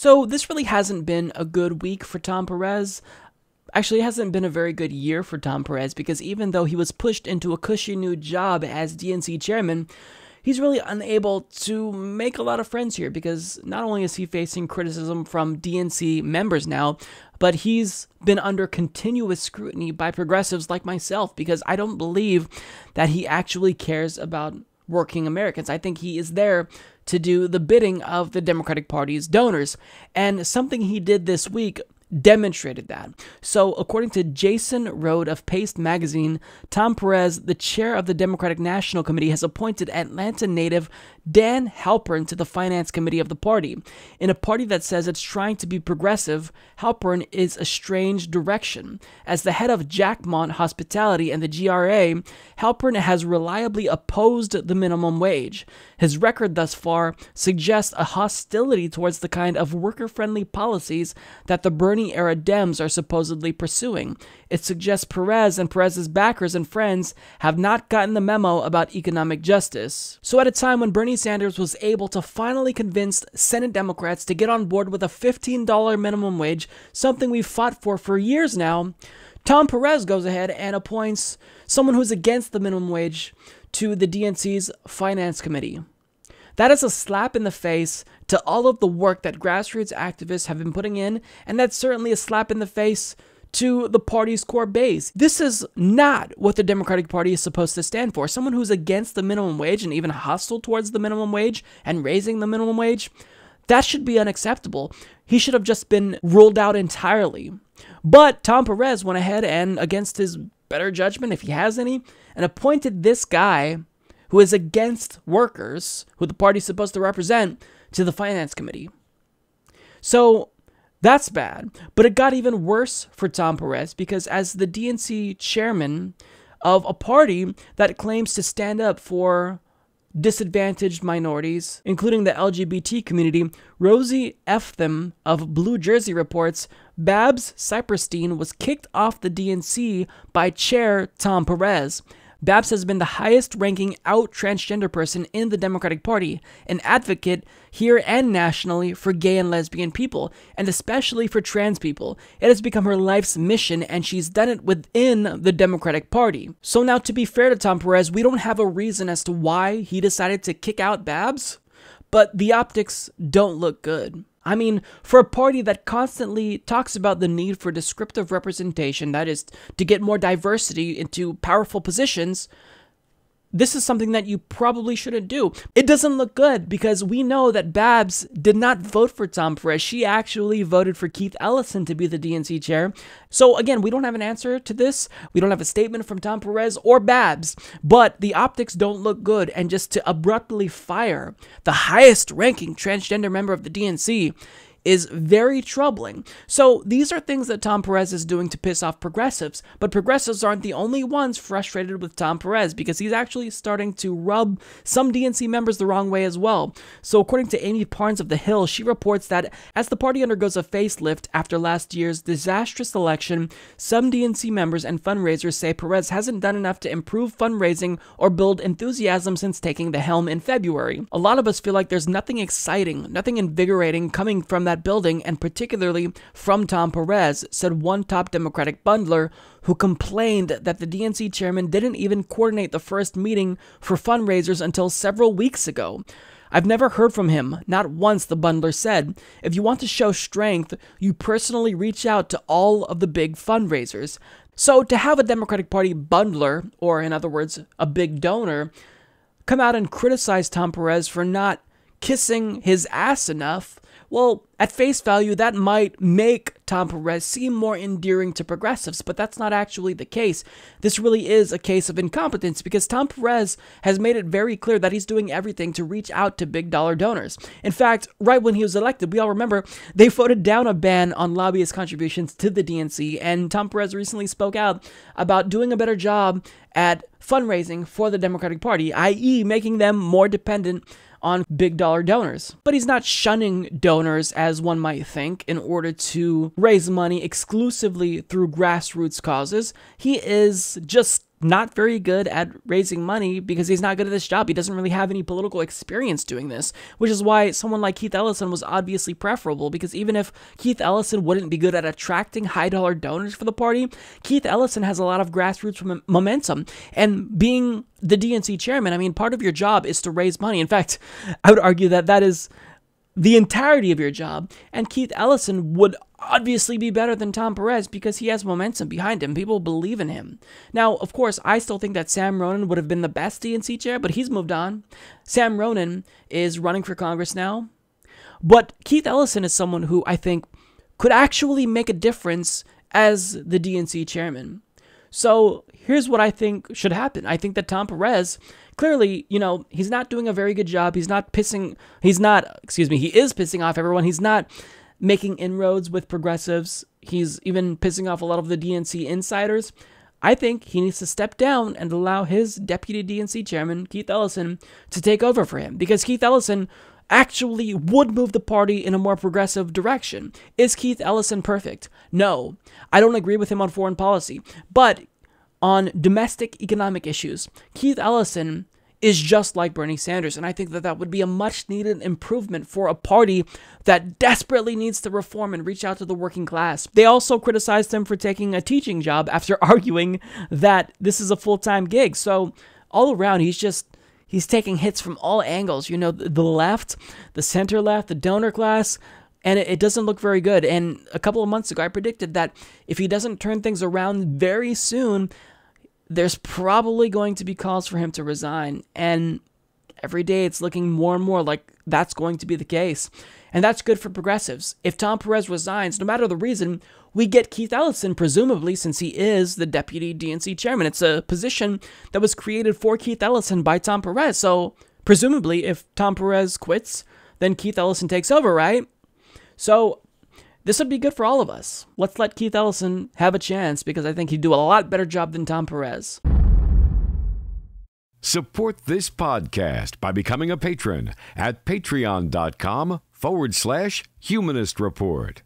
So this really hasn't been a good week for Tom Perez. Actually, it hasn't been a very good year for Tom Perez, because even though he was pushed into a cushy new job as DNC chairman, he's really unable to make a lot of friends here, because not only is he facing criticism from DNC members now, but he's been under continuous scrutiny by progressives like myself, because I don't believe that he actually cares about working Americans. I think he is there to do the bidding of the Democratic Party's donors. And something he did this week demonstrated that. So, according to Jason Rode of Paste magazine, Tom Perez, the chair of the Democratic National Committee, has appointed Atlanta native Dan Halpern to the finance committee of the party. In a party that says it's trying to be progressive, Halpern is a strange direction. As the head of Jackmont Hospitality and the GRA, Halpern has reliably opposed the minimum wage. His record thus far suggests a hostility towards the kind of worker-friendly policies that the Bernie-era Dems are supposedly pursuing. It suggests Perez and Perez's backers and friends have not gotten the memo about economic justice. So at a time when Bernie Sanders was able to finally convince Senate Democrats to get on board with a $15 minimum wage, something we've fought for years now, Tom Perez goes ahead and appoints someone who's against the minimum wage to the DNC's Finance Committee. That is a slap in the face to all of the work that grassroots activists have been putting in, and that's certainly a slap in the face to the party's core base. This is not what the Democratic Party is supposed to stand for. Someone who's against the minimum wage and even hostile towards the minimum wage and raising the minimum wage, that should be unacceptable. He should have just been ruled out entirely. But Tom Perez went ahead and, against his better judgment, if he has any, and appointed this guy who is against workers, who the party's supposed to represent, to the Finance Committee. So that's bad. But it got even worse for Tom Perez, because as the DNC chairman of a party that claims to stand up for disadvantaged minorities, including the LGBT community, Rosie Eftham of Blue Jersey reports Babs Cyperstein was kicked off the DNC by chair Tom Perez. Babs has been the highest-ranking out transgender person in the Democratic Party, an advocate here and nationally for gay and lesbian people, and especially for trans people. It has become her life's mission, and she's done it within the Democratic Party. So now, to be fair to Tom Perez, we don't have a reason as to why he decided to kick out Babs, but the optics don't look good. I mean, for a party that constantly talks about the need for descriptive representation, that is, to get more diversity into powerful positions, this is something that you probably shouldn't do. It doesn't look good, because we know that Babs did not vote for Tom Perez. She actually voted for Keith Ellison to be the DNC chair. So again, we don't have an answer to this. We don't have a statement from Tom Perez or Babs, but the optics don't look good. And just to abruptly fire the highest ranking transgender member of the DNC is very troubling. So these are things that Tom Perez is doing to piss off progressives, but progressives aren't the only ones frustrated with Tom Perez, because he's actually starting to rub some DNC members the wrong way as well. So according to Amy Parnes of The Hill, she reports that as the party undergoes a facelift after last year's disastrous election, some DNC members and fundraisers say Perez hasn't done enough to improve fundraising or build enthusiasm since taking the helm in February. A lot of us feel like there's nothing exciting, nothing invigorating coming from that building, and particularly from Tom Perez, said one top Democratic bundler who complained that the DNC chairman didn't even coordinate the first meeting for fundraisers until several weeks ago. I've never heard from him, not once, the bundler said. If you want to show strength, you personally reach out to all of the big fundraisers. So to have a Democratic Party bundler, or in other words, a big donor, come out and criticize Tom Perez for not kissing his ass enough, well, at face value, that might make Tom Perez seem more endearing to progressives, but that's not actually the case. This really is a case of incompetence, because Tom Perez has made it very clear that he's doing everything to reach out to big dollar donors. In fact, right when he was elected, we all remember, they voted down a ban on lobbyist contributions to the DNC, and Tom Perez recently spoke out about doing a better job at fundraising for the Democratic Party, i.e. making them more dependent on big dollar donors. But he's not shunning donors, as one might think, in order to raise money exclusively through grassroots causes. He is just not very good at raising money because he's not good at this job. He doesn't really have any political experience doing this, which is why someone like Keith Ellison was obviously preferable, because even if Keith Ellison wouldn't be good at attracting high-dollar donors for the party, Keith Ellison has a lot of grassroots momentum. And being the DNC chairman, I mean, part of your job is to raise money. In fact, I would argue that that is the entirety of your job, and Keith Ellison would obviously be better than Tom Perez because he has momentum behind him. People believe in him. Now, of course, I still think that Sam Ronan would have been the best DNC chair, but he's moved on. Sam Ronan is running for Congress now, but Keith Ellison is someone who I think could actually make a difference as the DNC chairman. So here's what I think should happen. I think that Tom Perez, clearly, he's not doing a very good job. He is pissing off everyone. He's not making inroads with progressives. He's even pissing off a lot of the DNC insiders. I think he needs to step down and allow his deputy DNC chairman, Keith Ellison, to take over for him, because Keith Ellison actually would move the party in a more progressive direction. Is Keith Ellison perfect? No. I don't agree with him on foreign policy. But on domestic economic issues, Keith Ellison is just like Bernie Sanders, and I think that that would be a much-needed improvement for a party that desperately needs to reform and reach out to the working class. They also criticized him for taking a teaching job after arguing that this is a full-time gig. So all around, he's taking hits from all angles. The left, the center left, the donor class, and it doesn't look very good. And a couple of months ago, I predicted that if he doesn't turn things around very soon, there's probably going to be calls for him to resign. And every day it's looking more and more like that's going to be the case. And that's good for progressives. If Tom Perez resigns, no matter the reason, we get Keith Ellison, presumably, since he is the deputy DNC chairman. It's a position that was created for Keith Ellison by Tom Perez. So presumably, if Tom Perez quits, then Keith Ellison takes over, right? So this would be good for all of us. Let's let Keith Ellison have a chance, because I think he'd do a lot better job than Tom Perez. Support this podcast by becoming a patron at patreon.com/Humanist Report.